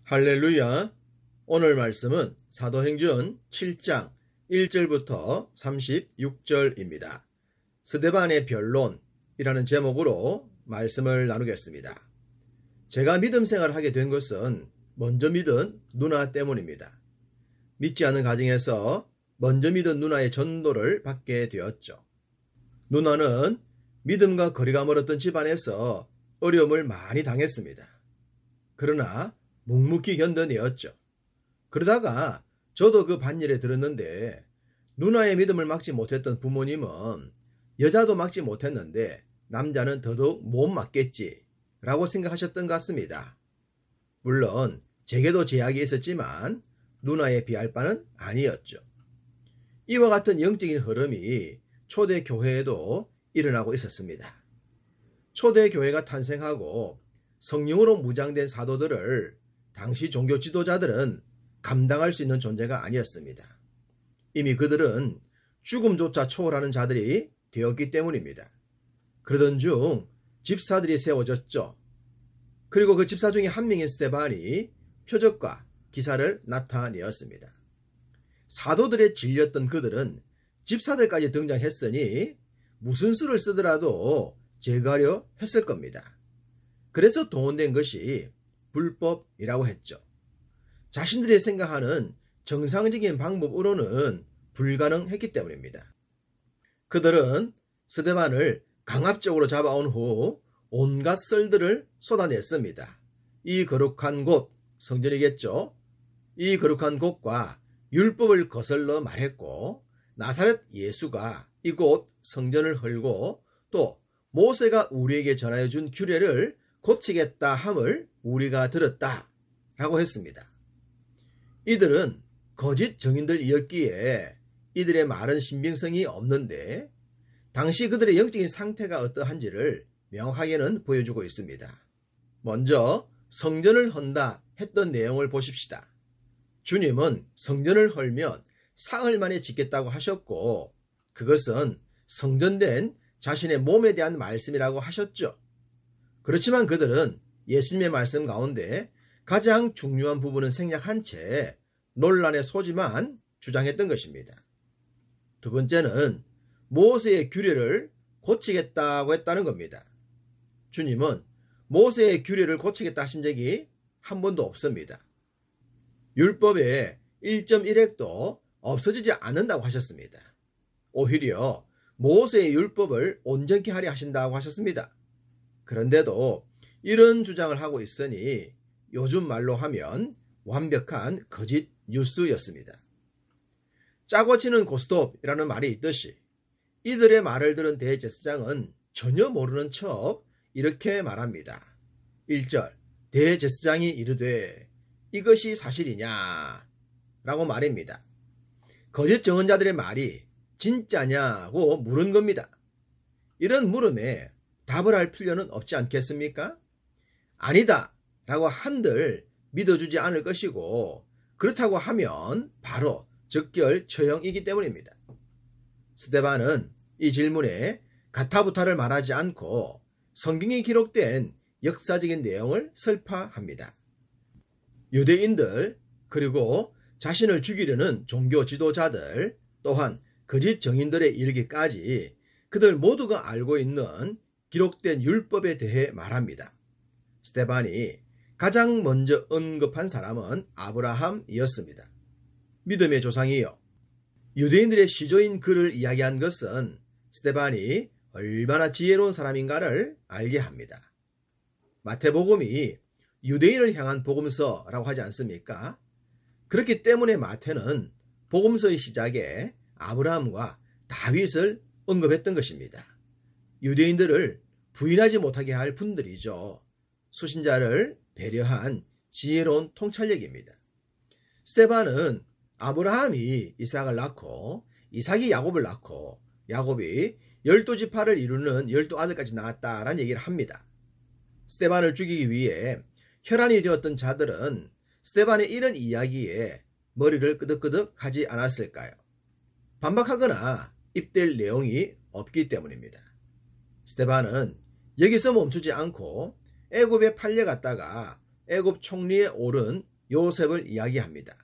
할렐루야. 오늘 말씀은 사도행전 7장 1절부터 36절입니다. 스데반의 변론이라는 제목으로 말씀을 나누겠습니다. 제가 믿음 생활을 하게 된 것은 먼저 믿은 누나 때문입니다. 믿지 않은 가정에서 먼저 믿은 누나의 전도를 받게 되었죠. 누나는 믿음과 거리가 멀었던 집안에서 어려움을 많이 당했습니다. 그러나 묵묵히 견뎌내었죠. 그러다가 저도 그 반일에 들었는데 누나의 믿음을 막지 못했던 부모님은 여자도 막지 못했는데 남자는 더더욱 못 막겠지 라고 생각하셨던 것 같습니다. 물론 제게도 제약이 있었지만 누나에 비할 바는 아니었죠. 이와 같은 영적인 흐름이 초대교회에도 일어나고 있었습니다. 초대교회가 탄생하고 성령으로 무장된 사도들을 당시 종교 지도자들은 감당할 수 있는 존재가 아니었습니다. 이미 그들은 죽음조차 초월하는 자들이 되었기 때문입니다. 그러던 중 집사들이 세워졌죠. 그리고 그 집사 중에 한 명인 스데반이 표적과 기사를 나타내었습니다. 사도들에 질렸던 그들은 집사들까지 등장했으니 무슨 수를 쓰더라도 제거하려 했을 겁니다. 그래서 동원된 것이 불법이라고 했죠. 자신들이 생각하는 정상적인 방법으로는 불가능했기 때문입니다. 그들은 스데반을 강압적으로 잡아온 후 온갖 썰들을 쏟아냈습니다. 이 거룩한 곳, 성전이겠죠. 이 거룩한 곳과 율법을 거슬러 말했고 나사렛 예수가 이곳 성전을 헐고 또 모세가 우리에게 전하여 준 규례를 고치겠다 함을 우리가 들었다 라고 했습니다. 이들은 거짓 증인들이었기에 이들의 말은 신빙성이 없는데 당시 그들의 영적인 상태가 어떠한지를 명확하게는 보여주고 있습니다. 먼저 성전을 헌다 했던 내용을 보십시다. 주님은 성전을 헐면 사흘 만에 짓겠다고 하셨고 그것은 성전된 자신의 몸에 대한 말씀이라고 하셨죠. 그렇지만 그들은 예수님의 말씀 가운데 가장 중요한 부분은 생략한 채 논란의 소지만 주장했던 것입니다. 두 번째는 모세의 규례를 고치겠다고 했다는 겁니다. 주님은 모세의 규례를 고치겠다 하신 적이 한 번도 없습니다. 율법의 1.1획도 없어지지 않는다고 하셨습니다. 오히려 모세의 율법을 온전케 하려 하신다고 하셨습니다. 그런데도 이런 주장을 하고 있으니 요즘 말로 하면 완벽한 거짓 뉴스였습니다. 짜고 치는 고스톱이라는 말이 있듯이 이들의 말을 들은 대제사장은 전혀 모르는 척 이렇게 말합니다. 1절 대제사장이 이르되 이것이 사실이냐 라고 말입니다. 거짓 증언자들의 말이 진짜냐고 물은 겁니다. 이런 물음에 답을 할 필요는 없지 않겠습니까? 아니다 라고 한들 믿어주지 않을 것이고 그렇다고 하면 바로 적결 처형이기 때문입니다. 스데반은 이 질문에 가타부타를 말하지 않고 성경에 기록된 역사적인 내용을 설파합니다. 유대인들 그리고 자신을 죽이려는 종교 지도자들 또한 거짓 증인들에 이르기까지 그들 모두가 알고 있는 기록된 율법에 대해 말합니다. 스데반이 가장 먼저 언급한 사람은 아브라함이었습니다. 믿음의 조상이요. 유대인들의 시조인 그를 이야기한 것은 스데반이 얼마나 지혜로운 사람인가를 알게 합니다. 마태복음이 유대인을 향한 복음서라고 하지 않습니까? 그렇기 때문에 마태는 복음서의 시작에 아브라함과 다윗을 언급했던 것입니다. 유대인들을 부인하지 못하게 할 분들이죠. 수신자를 배려한 지혜로운 통찰력입니다. 스데반은 아브라함이 이삭을 낳고 이삭이 야곱을 낳고 야곱이 12지파를 이루는 12아들까지 낳았다라는 얘기를 합니다. 스데반을 죽이기 위해 혈안이 되었던 자들은 스데반의 이런 이야기에 머리를 끄덕끄덕 하지 않았을까요? 반박하거나 입댈 내용이 없기 때문입니다. 스데반은 여기서 멈추지 않고 애굽에 팔려갔다가 애굽 총리에 오른 요셉을 이야기합니다.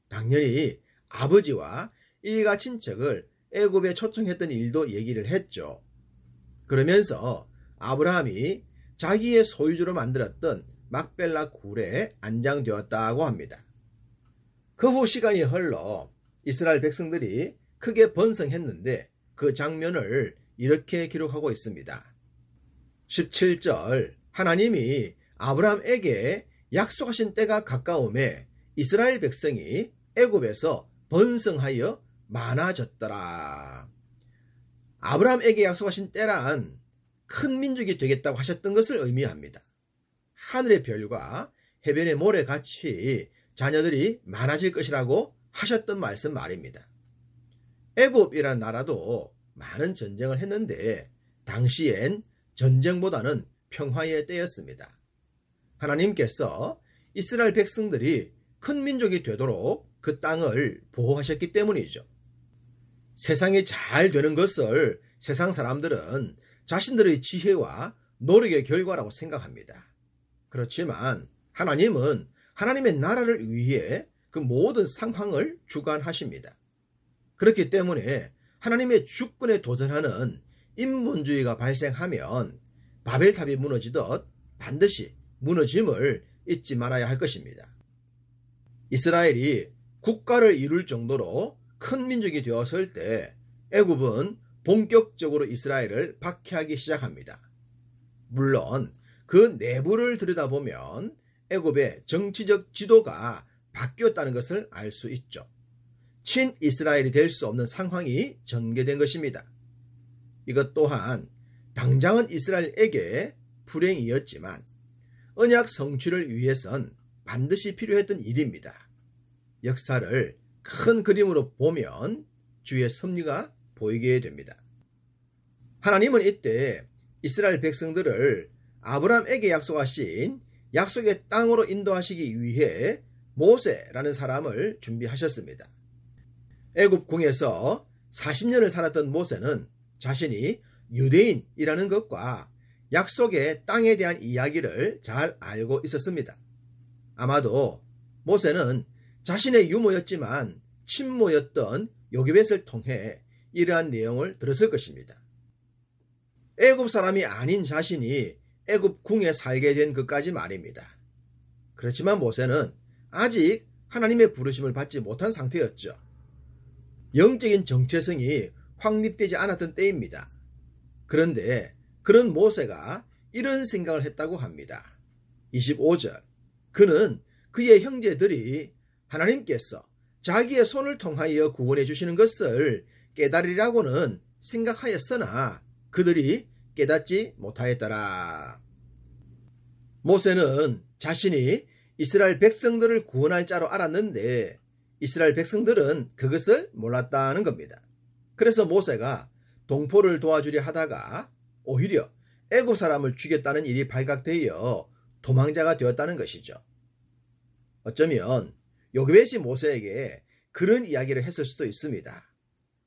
당연히 아버지와 일가 친척을 애굽에 초청했던 일도 얘기를 했죠. 그러면서 아브라함이 자기의 소유주로 만들었던 막벨라 굴에 안장되었다고 합니다. 그 후 시간이 흘러 이스라엘 백성들이 크게 번성했는데 그 장면을 이렇게 기록하고 있습니다. 17절 하나님이 아브라함에게 약속하신 때가 가까움에 이스라엘 백성이 애굽에서 번성하여 많아졌더라. 아브라함에게 약속하신 때란 큰 민족이 되겠다고 하셨던 것을 의미합니다. 하늘의 별과 해변의 모래같이 자녀들이 많아질 것이라고 하셨던 말씀 말입니다. 애굽이라는 나라도 많은 전쟁을 했는데 당시엔 전쟁보다는 평화의 때였습니다. 하나님께서 이스라엘 백성들이 큰 민족이 되도록 그 땅을 보호하셨기 때문이죠. 세상이 잘 되는 것을 세상 사람들은 자신들의 지혜와 노력의 결과라고 생각합니다. 그렇지만 하나님은 하나님의 나라를 위해 그 모든 상황을 주관하십니다. 그렇기 때문에 하나님의 주권에 도전하는 인본주의가 발생하면 바벨탑이 무너지듯 반드시 무너짐을 잊지 말아야 할 것입니다. 이스라엘이 국가를 이룰 정도로 큰 민족이 되었을 때 애굽은 본격적으로 이스라엘을 박해하기 시작합니다. 물론 그 내부를 들여다보면 애굽의 정치적 지도가 바뀌었다는 것을 알 수 있죠. 친이스라엘이 될 수 없는 상황이 전개된 것입니다. 이것 또한 당장은 이스라엘에게 불행이었지만 언약 성취를 위해선 반드시 필요했던 일입니다. 역사를 큰 그림으로 보면 주의 섭리가 보이게 됩니다. 하나님은 이때 이스라엘 백성들을 아브라함에게 약속하신 약속의 땅으로 인도하시기 위해 모세라는 사람을 준비하셨습니다. 애굽 궁에서 40년을 살았던 모세는 자신이 유대인이라는 것과 약속의 땅에 대한 이야기를 잘 알고 있었습니다. 아마도 모세는 자신의 유모였지만 친모였던 요게벳을 통해 이러한 내용을 들었을 것입니다. 애굽 사람이 아닌 자신이 애굽 궁에 살게 된 것까지 말입니다. 그렇지만 모세는 아직 하나님의 부르심을 받지 못한 상태였죠. 영적인 정체성이 확립되지 않았던 때입니다. 그런데 그런 모세가 이런 생각을 했다고 합니다. 25절 그는 그의 형제들이 하나님께서 자기의 손을 통하여 구원해 주시는 것을 깨달으리라고는 생각하였으나 그들이 깨닫지 못하였더라. 모세는 자신이 이스라엘 백성들을 구원할 자로 알았는데 이스라엘 백성들은 그것을 몰랐다는 겁니다. 그래서 모세가 동포를 도와주려 하다가 오히려 애굽 사람을 죽였다는 일이 발각되어 도망자가 되었다는 것이죠. 어쩌면 요게벳이 모세에게 그런 이야기를 했을 수도 있습니다.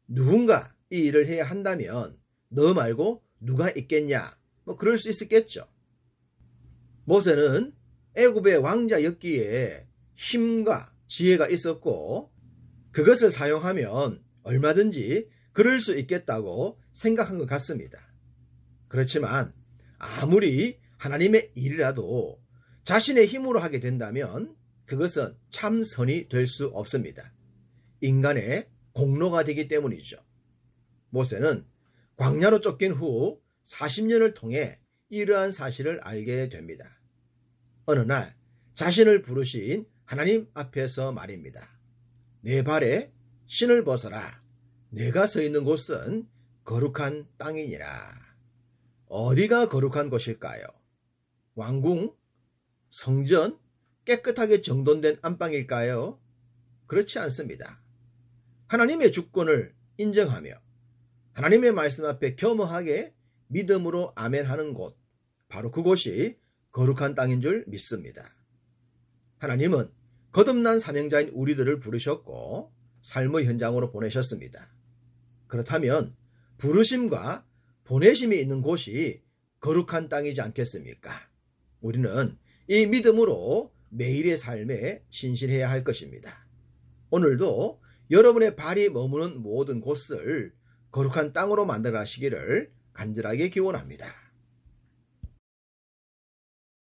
누군가 이 일을 해야 한다면 너 말고 누가 있겠냐? 그럴 수 있었겠죠. 모세는 애굽의 왕자였기에 힘과 지혜가 있었고 그것을 사용하면 얼마든지 그럴 수 있겠다고 생각한 것 같습니다. 그렇지만 아무리 하나님의 일이라도 자신의 힘으로 하게 된다면 그것은 참 선이 될 수 없습니다. 인간의 공로가 되기 때문이죠. 모세는 광야로 쫓긴 후 40년을 통해 이러한 사실을 알게 됩니다. 어느 날 자신을 부르신 하나님 앞에서 말입니다. 내 발에 신을 벗어라. 내가 서 있는 곳은 거룩한 땅이니라. 어디가 거룩한 곳일까요? 왕궁? 성전? 깨끗하게 정돈된 안방일까요? 그렇지 않습니다. 하나님의 주권을 인정하며 하나님의 말씀 앞에 겸허하게 믿음으로 아멘하는 곳, 바로 그곳이 거룩한 땅인 줄 믿습니다. 하나님은 거듭난 사명자인 우리들을 부르셨고 삶의 현장으로 보내셨습니다. 그렇다면 부르심과 보내심이 있는 곳이 거룩한 땅이지 않겠습니까? 우리는 이 믿음으로 매일의 삶에 신실해야 할 것입니다. 오늘도 여러분의 발이 머무는 모든 곳을 거룩한 땅으로 만들어 가시기를 간절하게 기원합니다.